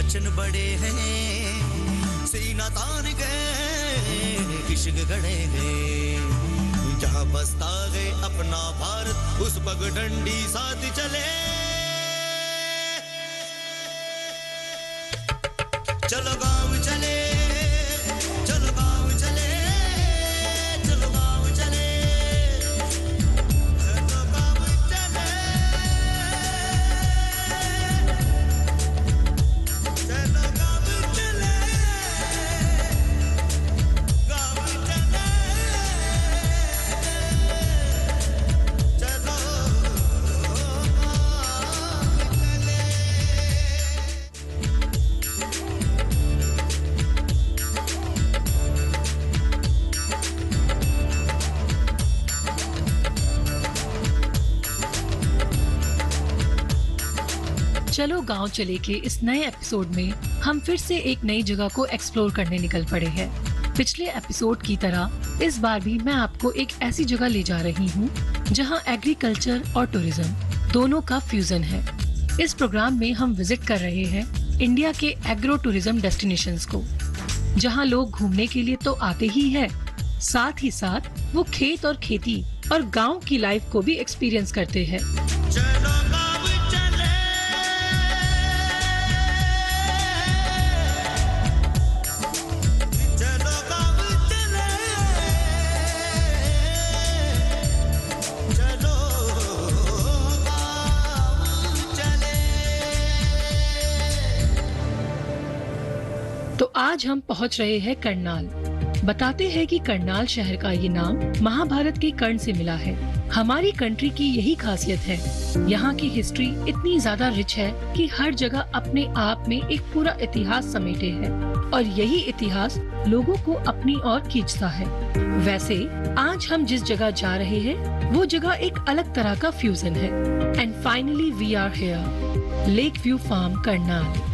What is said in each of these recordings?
वचन बड़े हैं, सीना तान के इश्क गड़े हैं। जहाँ बसता है अपना भारत उस पगडंडी साथ चले। चलो गाँव चले, चलो गाँव चले, चलो गाँव चले, चलो गाँव चले, चलो गाँव चले, गाँव चले, चलो चलो गांव चले के इस नए एपिसोड में हम फिर से एक नई जगह को एक्सप्लोर करने निकल पड़े हैं। पिछले एपिसोड की तरह इस बार भी मैं आपको एक ऐसी जगह ले जा रही हूँ जहाँ एग्रीकल्चर और टूरिज्म दोनों का फ्यूजन है। इस प्रोग्राम में हम विजिट कर रहे हैं इंडिया के एग्रो टूरिज्म डेस्टिनेशंस को, जहाँ लोग घूमने के लिए तो आते ही है, साथ ही साथ वो खेत और खेती और गाँव की लाइफ को भी एक्सपीरियंस करते हैं। चलो गाँव चले, चलो गाँव चले, चलो गाँव चले। तो आज हम पहुंच रहे हैं करनाल। बताते हैं कि करनाल शहर का ये नाम महाभारत के कर्ण से मिला है। हमारी कंट्री की यही खासियत है, यहाँ की हिस्ट्री इतनी ज्यादा रिच है कि हर जगह अपने आप में एक पूरा इतिहास समेटे है और यही इतिहास लोगों को अपनी ओर खींचता है। वैसे आज हम जिस जगह जा रहे हैं वो जगह एक अलग तरह का फ्यूजन है। And finally we are here, lake view farm Karnal.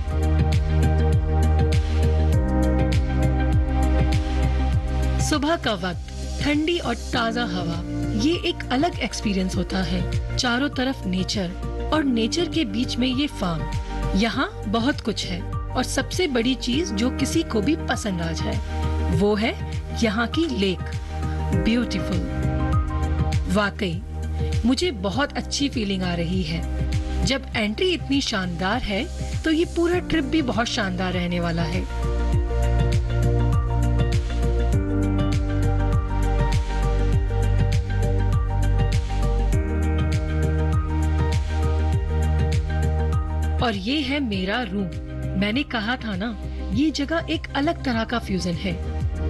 सुबह का वक्त, ठंडी और ताजा हवा, ये एक अलग एक्सपीरियंस होता है। चारों तरफ नेचर और नेचर के बीच में ये फार्म। यहाँ बहुत कुछ है और सबसे बड़ी चीज जो किसी को भी पसंद आ जाए वो है यहाँ की लेक। ब्यूटीफुल। वाकई मुझे बहुत अच्छी फीलिंग आ रही है। जब एंट्री इतनी शानदार है तो ये पूरा ट्रिप भी बहुत शानदार रहने वाला है। और ये है मेरा रूम। मैंने कहा था ना, ये जगह एक अलग तरह का फ्यूजन है।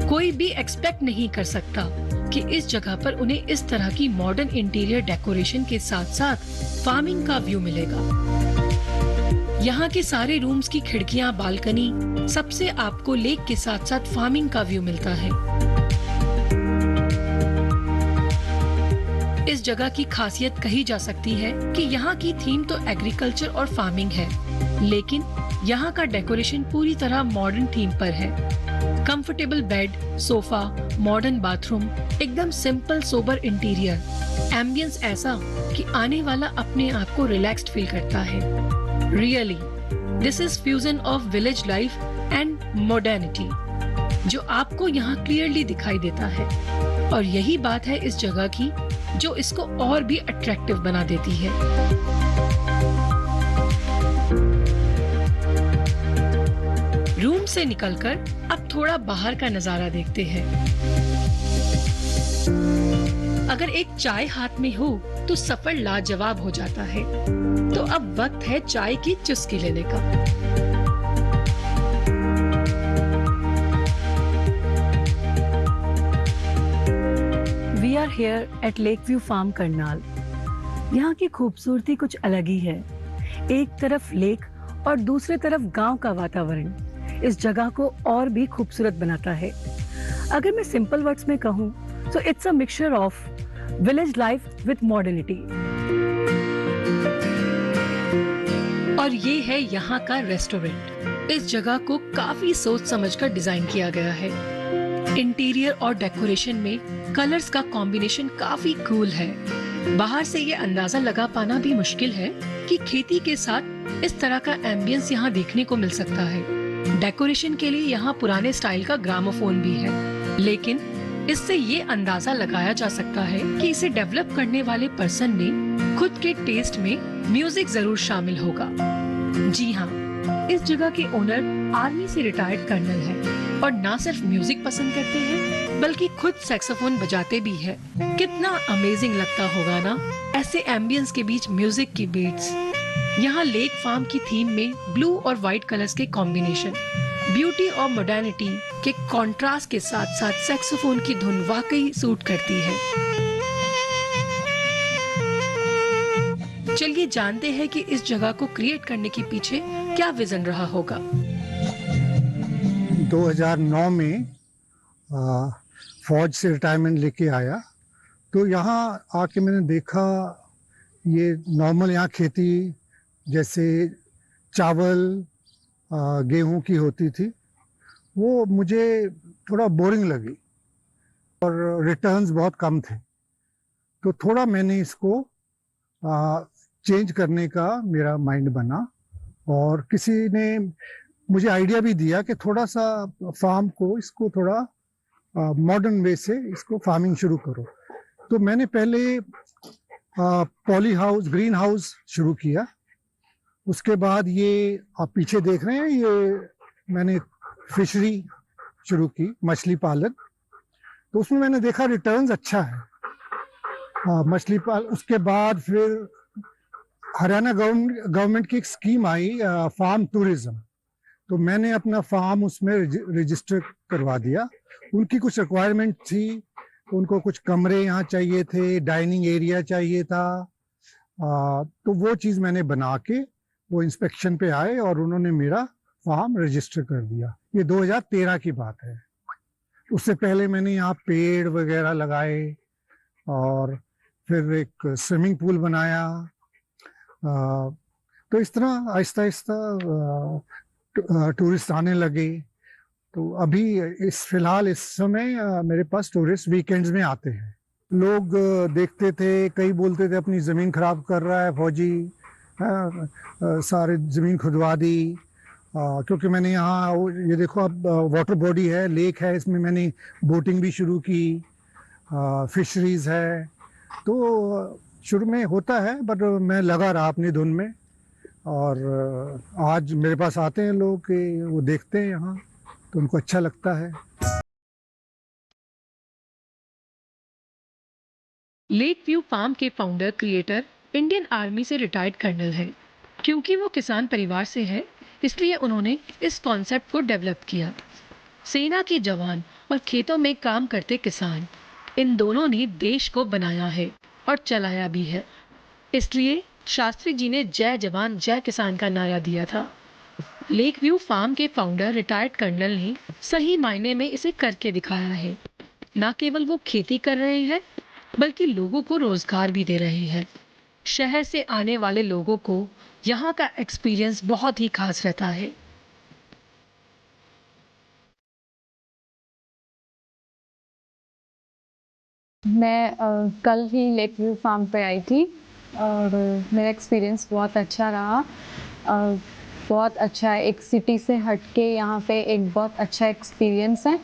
कोई भी एक्सपेक्ट नहीं कर सकता कि इस जगह पर उन्हें इस तरह की मॉडर्न इंटीरियर डेकोरेशन के साथ साथ फार्मिंग का व्यू मिलेगा। यहाँ के सारे रूम्स की खिड़कियाँ, बालकनी, सबसे आपको लेक के साथ साथ फार्मिंग का व्यू मिलता है। इस जगह की खासियत कही जा सकती है कि यहाँ की थीम तो एग्रीकल्चर और फार्मिंग है, लेकिन यहाँ का डेकोरेशन पूरी तरह मॉडर्न थीम पर है। Comfortable bed, sofa, modern bathroom, एकदम सिंपल सोबर इंटीरियर, एम्बियंस ऐसा कि आने वाला अपने आप को रिलैक्स्ड फील करता है। Really this is fusion of village life and modernity, जो आपको यहाँ क्लियरली दिखाई देता है। और यही बात है इस जगह की जो इसको और भी अट्रैक्टिव बना देती है। रूम से निकलकर अब थोड़ा बाहर का नजारा देखते हैं। अगर एक चाय हाथ में हो तो सफर लाजवाब हो जाता है। तो अब वक्त है चाय की चुस्की लेने का। We are here at Lakeview Farm Karnal. यहाँ की खूबसूरती कुछ अलग ही है। एक तरफ लेक और दूसरे तरफ गांव का वातावरण इस जगह को और भी खूबसूरत बनाता है। अगर मैं सिंपल वर्ड्स में कहूँ तो it's a mixture of village life with modernity. और ये है यहाँ का रेस्टोरेंट। इस जगह को काफी सोच समझकर डिजाइन किया गया है। इंटीरियर और डेकोरेशन में कलर्स का कॉम्बिनेशन काफी कूल है। बाहर से ये अंदाजा लगा पाना भी मुश्किल है कि खेती के साथ इस तरह का एम्बियंस यहाँ देखने को मिल सकता है। डेकोरेशन के लिए यहाँ पुराने स्टाइल का ग्रामोफोन भी है, लेकिन इससे ये अंदाजा लगाया जा सकता है कि इसे डेवलप करने वाले पर्सन ने खुद के टेस्ट में म्यूजिक जरूर शामिल होगा। जी हाँ, इस जगह के ओनर आर्मी से रिटायर्ड कर्नल है और ना सिर्फ म्यूजिक पसंद करते हैं बल्कि खुद सैक्सोफोन बजाते भी है। कितना अमेजिंग लगता होगा ना ऐसे एम्बियंस के बीच म्यूजिक की बीट्स। यहाँ लेक फार्म की थीम में ब्लू और व्हाइट कलर्स के कॉम्बिनेशन ब्यूटी और मॉडर्निटी के कॉन्ट्रास्ट के साथ साथ सैक्सोफोन की धुन वाकई सूट करती है। चलिए जानते हैं कि इस जगह को क्रिएट करने के पीछे क्या विजन रहा होगा। 2009 में फौज से रिटायरमेंट लेके आया, तो यहाँ आके मैंने देखा ये नॉर्मल यहाँ खेती जैसे चावल गेहूं की होती थी, वो मुझे थोड़ा बोरिंग लगी और रिटर्न्स बहुत कम थे। तो थोड़ा मैंने इसको चेंज करने का मेरा माइंड बना और किसी ने मुझे आइडिया भी दिया कि थोड़ा सा फार्म को इसको थोड़ा मॉडर्न वे से इसको फार्मिंग शुरू करो। तो मैंने पहले पॉली हाउस, ग्रीन हाउस शुरू किया। उसके बाद ये आप पीछे देख रहे हैं, ये मैंने फिशरी शुरू की, मछली पालन। तो उसमें मैंने देखा रिटर्न्स अच्छा है मछली पालन। उसके बाद फिर हरियाणा गवर्नमेंट की एक स्कीम आई फार्म टूरिज्म, तो मैंने अपना फार्म उसमें रजिस्टर करवा दिया। उनकी कुछ रिक्वायरमेंट थी, उनको कुछ कमरे यहाँ चाहिए थे, डाइनिंग एरिया चाहिए था, तो वो चीज़ मैंने बना के वो इंस्पेक्शन पे आए और उन्होंने मेरा फार्म रजिस्टर कर दिया। ये 2013 की बात है। उससे पहले मैंने यहाँ पेड़ वगैरह लगाए और फिर एक स्विमिंग पूल बनाया। तो इस तरह आहिस्ता आहिस्ता टूरिस्ट आने लगे। तो अभी फिलहाल इस समय मेरे पास टूरिस्ट वीकेंड्स में आते हैं। लोग देखते थे, कई बोलते थे अपनी ज़मीन खराब कर रहा है फौजी, सारे ज़मीन खुदवा दी। क्योंकि मैंने यहाँ ये देखो, अब वाटर बॉडी है, लेक है, इसमें मैंने बोटिंग भी शुरू की, फिशरीज है। तो शुरू में होता है, बट मैं लगा रहा अपनी धुन में और आज मेरे पास आते हैं लोग कि वो देखते हैं यहाँ, तो उनको अच्छा लगता है। लेक व्यू फार्म के फाउंडर क्रिएटर इंडियन आर्मी से रिटायर्ड कर्नल है। क्योंकि वो किसान परिवार से है, इसलिए उन्होंने इस कॉन्सेप्ट को डेवलप किया। सेना के जवान और खेतों में काम करते किसान, इन दोनों ने देश को बनाया है और चलाया भी है। इसलिए शास्त्री जी ने जय जवान जय किसान का नारा दिया था। लेक व्यू फार्म के फाउंडर रिटायर्ड कर्नल ने सही मायने में इसे करके दिखाया है। न केवल वो खेती कर रहे हैं, बल्कि लोगों को रोजगार भी दे रहे हैं। शहर से आने वाले लोगों को यहाँ का एक्सपीरियंस बहुत ही खास रहता है। मैं कल ही लेक व्यू फार्म पे आई थी और मेरा एक्सपीरियंस बहुत अच्छा रहा। बहुत अच्छा है, एक सिटी से हटके यहाँ पे एक बहुत अच्छा एक्सपीरियंस है।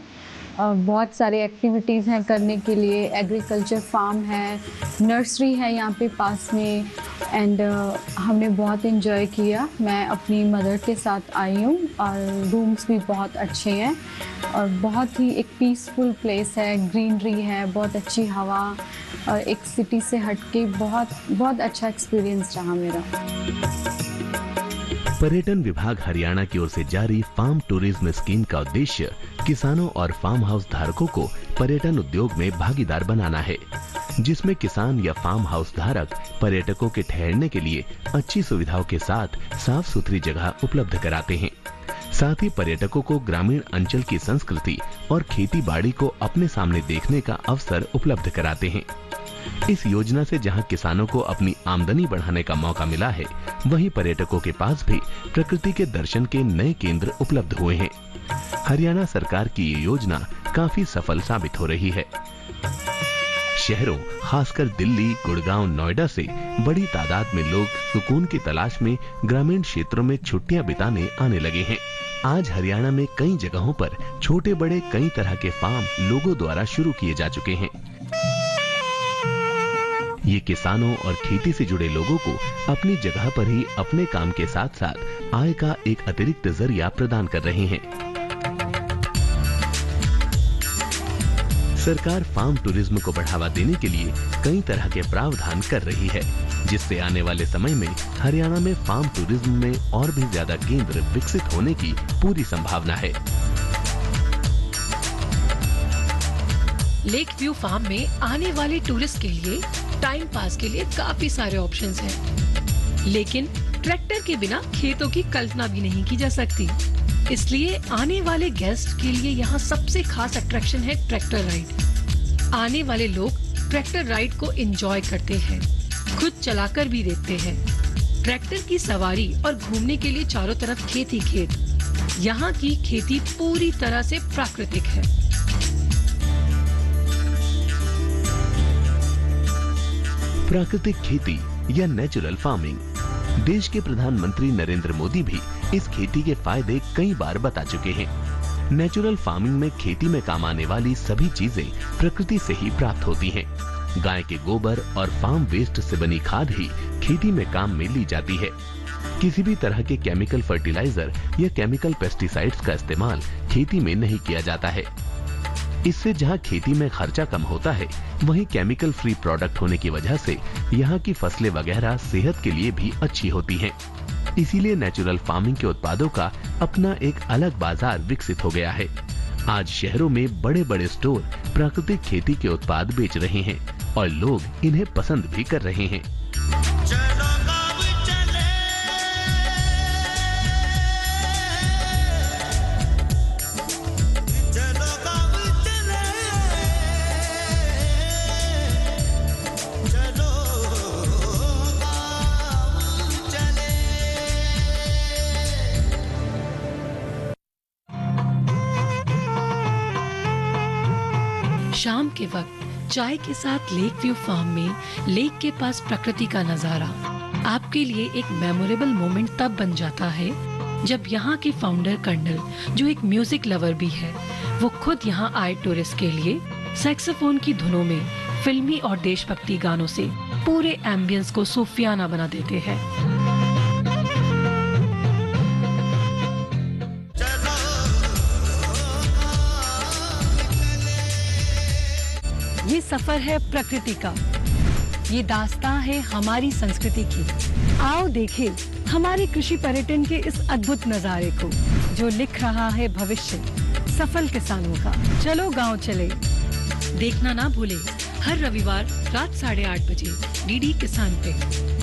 बहुत सारी एक्टिविटीज़ हैं करने के लिए। एग्रीकल्चर फार्म है, नर्सरी है यहाँ पे पास में, एंड हमने बहुत इन्जॉय किया। मैं अपनी मदर के साथ आई हूँ और रूम्स भी बहुत अच्छे हैं और बहुत ही एक पीसफुल प्लेस है, ग्रीनरी है, बहुत अच्छी हवा और एक सिटी से हटके बहुत अच्छा एक्सपीरियंस रहा मेरा। पर्यटन विभाग हरियाणा की ओर से जारी फार्म टूरिज्म स्कीम का उद्देश्य किसानों और फार्म हाउस धारकों को पर्यटन उद्योग में भागीदार बनाना है, जिसमें किसान या फार्म हाउस धारक पर्यटकों के ठहरने के लिए अच्छी सुविधाओं के साथ साफ सुथरी जगह उपलब्ध कराते हैं। साथ ही पर्यटकों को ग्रामीण अंचल की संस्कृति और खेती बाड़ी को अपने सामने देखने का अवसर उपलब्ध कराते हैं। इस योजना से जहां किसानों को अपनी आमदनी बढ़ाने का मौका मिला है, वहीं पर्यटकों के पास भी प्रकृति के दर्शन के नए केंद्र उपलब्ध हुए हैं। हरियाणा सरकार की ये योजना काफी सफल साबित हो रही है। शहरों, खासकर दिल्ली, गुड़गांव, नोएडा से बड़ी तादाद में लोग सुकून की तलाश में ग्रामीण क्षेत्रों में छुट्टियां बिताने आने लगे हैं। आज हरियाणा में कई जगहों पर छोटे बड़े कई तरह के फार्म लोगों द्वारा शुरू किए जा चुके हैं। ये किसानों और खेती से जुड़े लोगों को अपनी जगह पर ही अपने काम के साथ साथ आय का एक अतिरिक्त जरिया प्रदान कर रहे हैं। सरकार फार्म टूरिज्म को बढ़ावा देने के लिए कई तरह के प्रावधान कर रही है, जिससे आने वाले समय में हरियाणा में फार्म टूरिज्म में और भी ज्यादा केंद्र विकसित होने की पूरी संभावना है। लेक व्यू फार्म में आने वाले टूरिस्ट के लिए टाइम पास के लिए काफी सारे ऑप्शंस हैं, लेकिन ट्रैक्टर के बिना खेतों की कल्पना भी नहीं की जा सकती। इसलिए आने वाले गेस्ट के लिए यहाँ सबसे खास अट्रैक्शन है ट्रैक्टर राइड। आने वाले लोग ट्रैक्टर राइड को एंजॉय करते हैं, खुद चलाकर भी देखते हैं। ट्रैक्टर की सवारी और घूमने के लिए चारों तरफ खेत ही खेत। यहाँ की खेती पूरी तरह से प्राकृतिक है। प्राकृतिक खेती या नेचुरल फार्मिंग, देश के प्रधानमंत्री नरेंद्र मोदी भी इस खेती के फायदे कई बार बता चुके हैं। नेचुरल फार्मिंग में खेती में काम आने वाली सभी चीजें प्रकृति से ही प्राप्त होती हैं। गाय के गोबर और फार्म वेस्ट से बनी खाद ही खेती में काम में ली जाती है। किसी भी तरह के केमिकल फर्टिलाइजर या केमिकल पेस्टिसाइड्स का इस्तेमाल खेती में नहीं किया जाता है। इससे जहां खेती में खर्चा कम होता है, वहीं केमिकल फ्री प्रोडक्ट होने की वजह से यहाँ की फसलें वगैरह सेहत के लिए भी अच्छी होती हैं। इसीलिए नेचुरल फार्मिंग के उत्पादों का अपना एक अलग बाजार विकसित हो गया है। आज शहरों में बड़े बड़े स्टोर प्राकृतिक खेती के उत्पाद बेच रहे हैं और लोग इन्हें पसंद भी कर रहे हैं। शाम के वक्त चाय के साथ लेक व्यू फार्म में लेक के पास प्रकृति का नजारा आपके लिए एक मेमोरेबल मोमेंट तब बन जाता है जब यहाँ के फाउंडर कर्नल, जो एक म्यूजिक लवर भी है, वो खुद यहाँ आए टूरिस्ट के लिए सैक्सोफोन की धुनों में फिल्मी और देशभक्ति गानों से पूरे एम्बियंस को सूफियाना बना देते हैं। ये सफर है प्रकृति का, ये दास्तां है हमारी संस्कृति की। आओ देखें हमारे कृषि पर्यटन के इस अद्भुत नजारे को, जो लिख रहा है भविष्य सफल किसानों का। चलो गांव चले। देखना ना भूले हर रविवार रात 8:30 बजे डीडी किसान पे।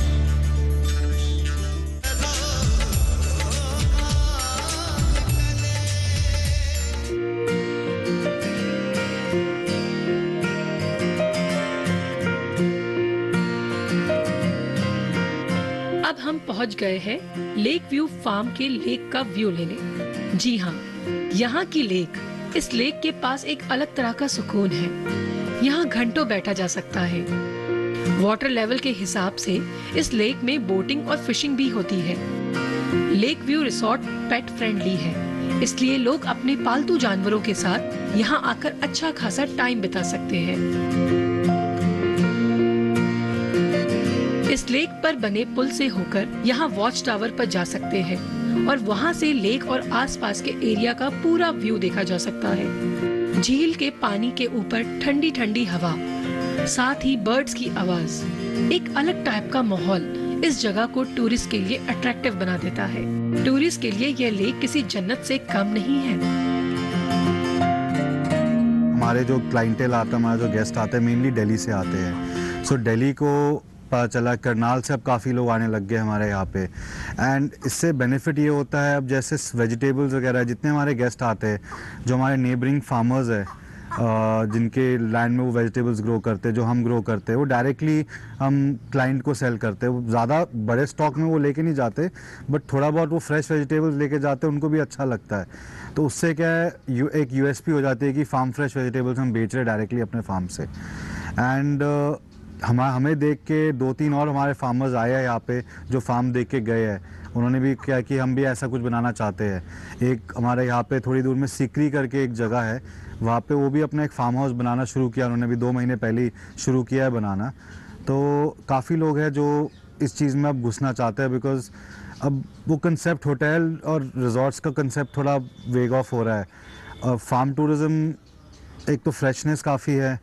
अब हम पहुंच गए हैं लेक व्यू फार्म के लेक का व्यू लेने। जी हाँ, यहाँ की लेक, इस लेक के पास एक अलग तरह का सुकून है। यहाँ घंटों बैठा जा सकता है। वाटर लेवल के हिसाब से इस लेक में बोटिंग और फिशिंग भी होती है। Lake view resort pet friendly है, इसलिए लोग अपने पालतू जानवरों के साथ यहाँ आकर अच्छा खासा टाइम बिता सकते हैं। इस लेक पर बने पुल से होकर यहाँ वॉच टावर पर जा सकते हैं और वहाँ से लेक और आसपास के एरिया का पूरा व्यू देखा जा सकता है। झील के पानी के ऊपर ठंडी ठंडी हवा, साथ ही बर्ड्स की आवाज, एक अलग टाइप का माहौल इस जगह को टूरिस्ट के लिए अट्रैक्टिव बना देता है। टूरिस्ट के लिए यह लेक किसी जन्नत से कम नहीं है। हमारे जो क्लाइंटेल आता है, हमारे जो गेस्ट आते हैं, मेनली दिल्ली से आते हैं। सो दिल्ली को पता चला करनाल से अब काफ़ी लोग आने लग गए हमारे यहाँ पे। एंड इससे बेनिफिट ये होता है, अब जैसे वेजिटेबल्स वगैरह जितने हमारे गेस्ट आते हैं, जो हमारे नेबरिंग फार्मर्स है जिनके लैंड में वो वेजिटेबल्स ग्रो करते हैं, जो हम ग्रो करते हैं, वो डायरेक्टली हम क्लाइंट को सेल करते हैं। ज़्यादा बड़े स्टॉक में वो लेके नहीं जाते, बट थोड़ा बहुत वो फ्रेश वेजिटेबल्स लेके जाते हैं, उनको भी अच्छा लगता है। तो उससे क्या है, एक यूएसपी हो जाती है कि फार्म फ्रेश वेजिटेबल्स हम बेच रहे हैं डायरेक्टली अपने फार्म से। एंड हमें देख के 2-3 और हमारे फार्मर्स आए हैं यहाँ पे जो फार्म देख के गए हैं। उन्होंने भी क्या कि हम भी ऐसा कुछ बनाना चाहते हैं। एक हमारे यहाँ पे थोड़ी दूर में सीकरी करके एक जगह है, वहाँ पे वो भी अपना एक फार्म हाउस बनाना शुरू किया। उन्होंने भी 2 महीने पहले ही शुरू किया है बनाना। तो काफ़ी लोग हैं जो इस चीज़ में अब घुसना चाहते हैं, बिकॉज़ अब वो कंसेप्ट होटल और रिजॉर्ट्स का कंसेप्ट थोड़ा वेग ऑफ हो रहा है। फार्म टूरिज़्म एक तो फ्रेशनेस काफ़ी है,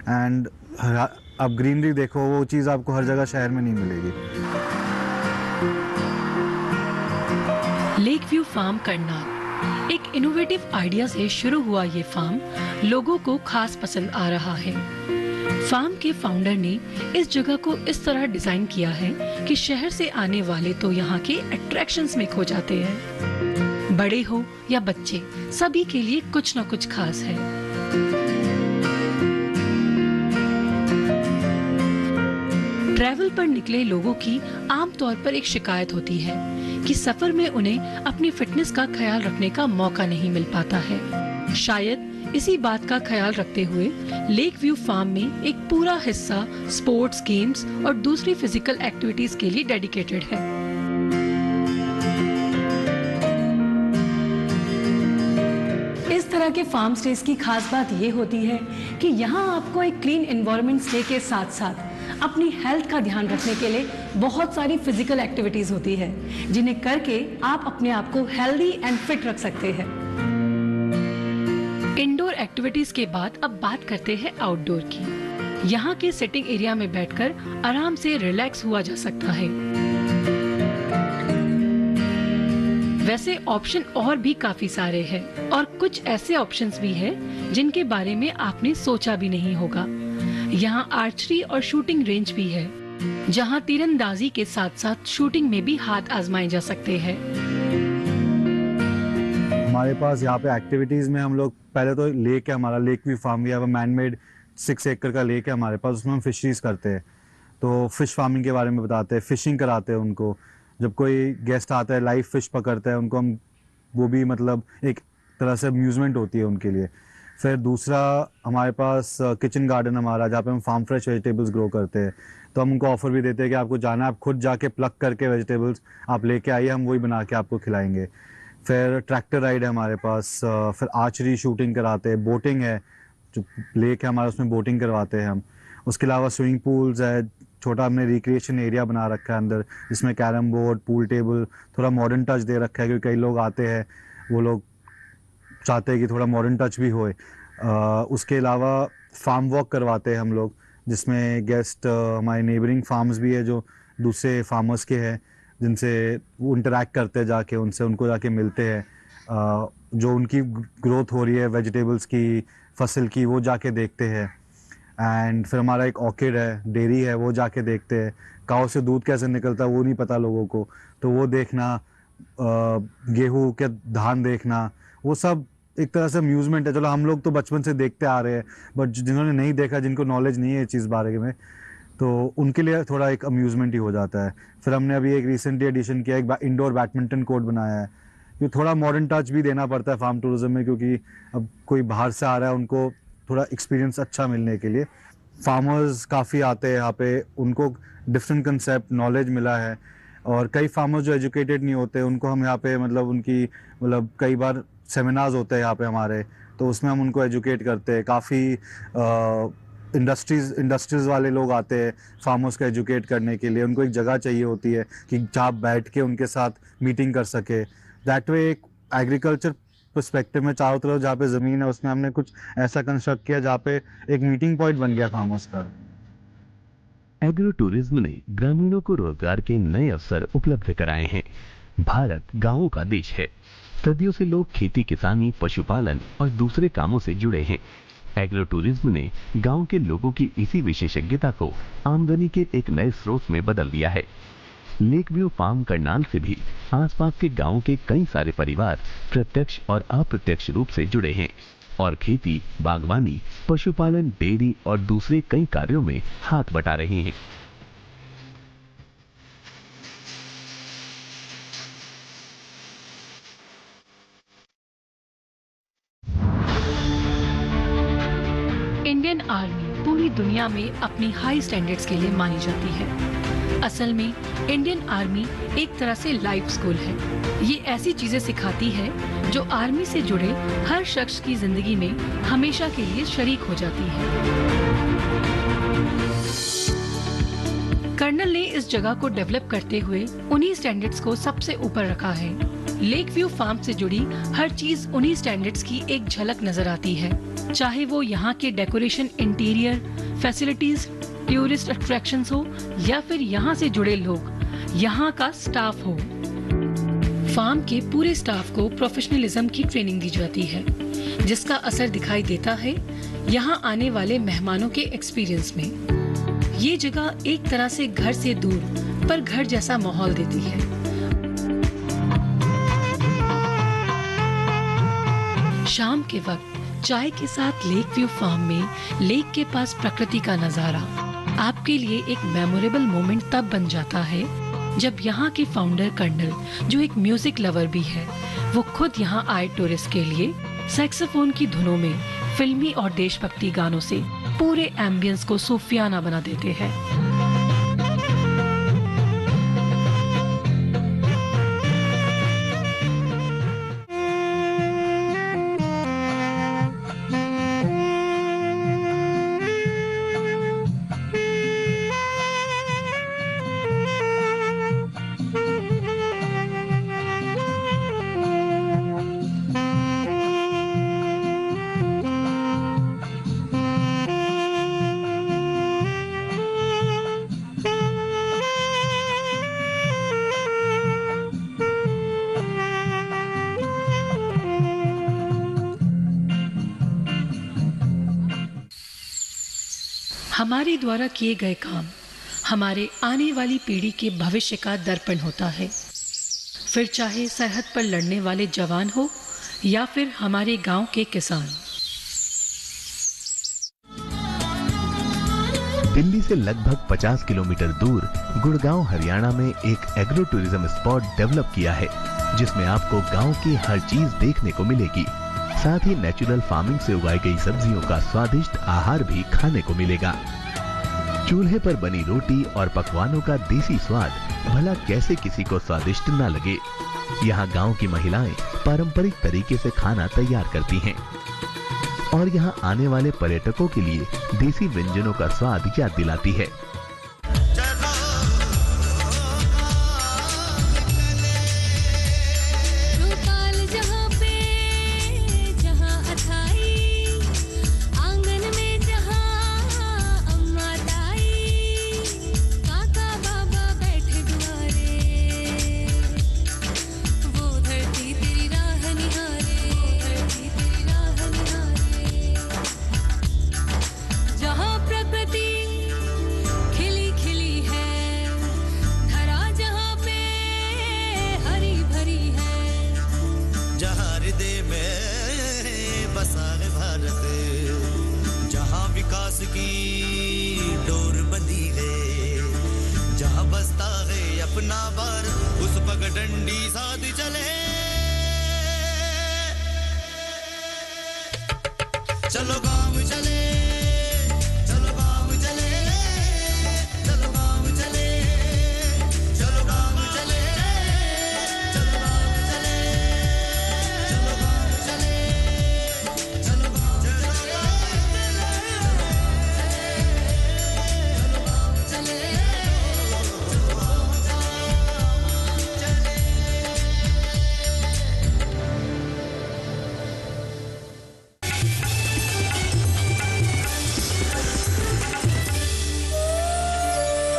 एंड आप ग्रीनरी देखो, वो चीज़ आपको हर जगह शहर में नहीं मिलेगी। लेक व्यू फार्म करनाल एक इनोवेटिव आइडिया से शुरू हुआ ये फार्म लोगों को खास पसंद आ रहा है। फार्म के फाउंडर ने इस जगह को इस तरह डिजाइन किया है कि शहर से आने वाले तो यहाँ के अट्रैक्शंस में खो जाते हैं। बड़े हो या बच्चे, सभी के लिए कुछ न कुछ खास है। ट्रैवल पर निकले लोगों की आमतौर पर एक शिकायत होती है कि सफर में उन्हें अपनी फिटनेस का ख्याल रखने का मौका नहीं मिल पाता है। शायद इसी बात का ख्याल रखते हुए लेक व्यू फार्म में एक पूरा हिस्सा स्पोर्ट्स, गेम्स और दूसरी फिजिकल एक्टिविटीज के लिए डेडिकेटेड है। इस तरह के फार्म स्टेज की खास बात ये होती है कि यहाँ आपको एक क्लीन एनवायरनमेंट स्टे के साथ साथ अपनी हेल्थ का ध्यान रखने के लिए बहुत सारी फिजिकल एक्टिविटीज होती है, जिन्हें करके आप अपने आप को हेल्दी एंड फिट रख सकते हैं। इंडोर एक्टिविटीज के बाद अब बात करते हैं आउटडोर की। यहाँ के सिटिंग एरिया में बैठकर आराम से रिलैक्स हुआ जा सकता है। वैसे ऑप्शन और भी काफी सारे हैं, और कुछ ऐसे ऑप्शंस भी हैं जिनके बारे में आपने सोचा भी नहीं होगा। यहाँ आर्चरी और शूटिंग रेंज भी है, जहाँ तीरंदाजी के साथ साथ शूटिंग में भी हाथ आजमाए जा सकते हैं। हमारे पास यहाँ पे एक्टिविटीज़ में हम लोग, पहले तो लेक है हमारा, लेक व्यू फार्म, भी है, मैन मेड 6 एकड़ का लेक है हमारे पास। उसमें हम फिशरीज करते हैं, तो फिश फार्मिंग के बारे में बताते हैं, फिशिंग कराते हैं उनको। जब कोई गेस्ट आता है, लाइव फिश पकड़ते हैं उनको हम, वो भी मतलब एक तरह से अम्यूज़मेंट होती है उनके लिए। फिर दूसरा हमारे पास किचन गार्डन हमारा, जहाँ पे हम फार्म फ्रेश वेजिटेबल्स ग्रो करते हैं। तो हम उनको ऑफर भी देते हैं कि आपको जाना है, आप खुद जाके प्लग करके वेजिटेबल्स आप लेके आइए, हम वही बना के आपको खिलाएंगे। फिर ट्रैक्टर राइड है हमारे पास, फिर आर्चरी शूटिंग कराते हैं, बोटिंग है, जो लेक है हमारा उसमें बोटिंग करवाते हैं हम। उसके अलावा स्विमिंग पूल्स है, छोटा हमने रिक्रिएशन एरिया बना रखा है अंदर, जिसमें कैरम बोर्ड, पूल टेबल, थोड़ा मॉडर्न टच दे रखा है, क्योंकि कई लोग आते हैं, वो लोग चाहते हैं कि थोड़ा मॉडर्न टच भी होए। उसके अलावा फार्म वॉक करवाते हैं हम लोग, जिसमें गेस्ट हमारे नेबरिंग फार्म्स भी है जो दूसरे फार्मर्स के हैं, जिनसे वो इंटरेक्ट करते हैं, जाके उनसे उनको जाके मिलते हैं, जो उनकी ग्रोथ हो रही है वेजिटेबल्स की, फसल की, वो जाके देखते हैं। एंड फिर हमारा एक ऑर्किड है, डेयरी है, वो जाके देखते हैं। काऊ से दूध कैसे निकलता है वो नहीं पता लोगों को, तो वो देखना, गेहूँ के धान देखना, वो सब एक तरह से अम्यूज़मेंट है। चलो हम लोग तो बचपन से देखते आ रहे हैं, बट जिन्होंने नहीं देखा, जिनको नॉलेज नहीं है इस चीज़ बारे में, तो उनके लिए थोड़ा एक अम्यूज़मेंट ही हो जाता है। फिर हमने अभी एक रिसेंटली एडिशन किया, एक इंडोर बैडमिंटन कोर्ट बनाया है। ये थोड़ा मॉडर्न टच भी देना पड़ता है फार्म टूरिज्म में, क्योंकि अब कोई बाहर से आ रहा है, उनको थोड़ा एक्सपीरियंस अच्छा मिलने के लिए। फार्मर्स काफ़ी आते हैं यहाँ पे, उनको डिफरेंट कंसेप्ट नॉलेज मिला है, और कई फार्मर्स जो एजुकेटेड नहीं होते, उनको हम यहाँ पे मतलब उनकी मतलब कई बार सेमिनार्स होते हैं यहाँ पे हमारे, तो उसमें हम उनको एजुकेट करते हैं। काफ़ी इंडस्ट्रीज़ वाले लोग आते हैं फार्मर्स को एजुकेट करने के लिए। उनको एक जगह चाहिए होती है कि जहाँ बैठ के उनके साथ मीटिंग कर सके। दैट वे एक एग्रीकल्चर पर्सपेक्टिव में चारों तरफ जहाँ पे ज़मीन है, उसमें हमने कुछ ऐसा कंस्ट्रक्ट किया जहाँ पे एक मीटिंग पॉइंट बन गया फार्मर्स का। एग्रो टूरिज्म ने ग्रामीणों को रोजगार के नए अवसर उपलब्ध कराए हैं। भारत गांवों का देश है। सदियों से लोग खेती किसानी, पशुपालन और दूसरे कामों से जुड़े हैं। एग्रो टूरिज्म ने गांव के लोगों की इसी विशेषज्ञता को आमदनी के एक नए स्रोत में बदल दिया है। लेक व्यू फार्म करनाल से भी आसपास के गांवों के कई सारे परिवार प्रत्यक्ष और अप्रत्यक्ष रूप से जुड़े हैं और खेती, बागवानी, पशुपालन, डेयरी और दूसरे कई कार्यों में हाथ बटा रहे हैं। इंडियन आर्मी पूरी दुनिया में अपनी हाई स्टैंडर्ड्स के लिए मानी जाती है। असल में इंडियन आर्मी एक तरह से लाइफ स्कूल है। ये ऐसी चीजें सिखाती है जो आर्मी से जुड़े हर शख्स की जिंदगी में हमेशा के लिए शरीक हो जाती है। कर्नल ने इस जगह को डेवलप करते हुए उन्हीं स्टैंडर्ड्स को सबसे ऊपर रखा है। लेक व्यू फार्म से जुड़ी हर चीज उन्हीं स्टैंडर्ड्स की एक झलक नजर आती है, चाहे वो यहाँ के decoration, interior, facilities, tourist attractions हो या फिर यहाँ से जुड़े लोग, यहाँ का स्टाफ हो। फार्म के पूरे स्टाफ को प्रोफेशनलिज्म की ट्रेनिंग दी जाती है, जिसका असर दिखाई देता है यहाँ आने वाले मेहमानों के एक्सपीरियंस में। ये जगह एक तरह से घर से दूर पर घर जैसा माहौल देती है। शाम के वक्त चाय के साथ लेक व्यू फार्म में लेक के पास प्रकृति का नजारा आपके लिए एक मेमोरेबल मोमेंट तब बन जाता है जब यहाँ के फाउंडर कर्नल, जो एक म्यूजिक लवर भी है, वो खुद यहाँ आए टूरिस्ट के लिए सैक्सोफोन की धुनों में फिल्मी और देशभक्ति गानों से पूरे एम्बियंस को सूफियाना बना देते हैं। हमारे द्वारा किए गए काम हमारे आने वाली पीढ़ी के भविष्य का दर्पण होता है। फिर चाहे सरहद पर लड़ने वाले जवान हो या फिर हमारे गांव के किसान। दिल्ली से लगभग 50 किलोमीटर दूर गुड़गांव हरियाणा में एक एग्रो टूरिज्म स्पॉट डेवलप किया है, जिसमें आपको गांव की हर चीज देखने को मिलेगी। साथ ही नेचुरल फार्मिंग से उगाई गई सब्जियों का स्वादिष्ट आहार भी खाने को मिलेगा। चूल्हे पर बनी रोटी और पकवानों का देसी स्वाद भला कैसे किसी को स्वादिष्ट न लगे। यहाँ गांव की महिलाएं पारंपरिक तरीके से खाना तैयार करती हैं और यहाँ आने वाले पर्यटकों के लिए देसी व्यंजनों का स्वाद याद दिलाती है। की डोर बंधी है, जहाँ बसता है अपना भारत, उस पगडंडी साथ चले। चलो गाँव चले।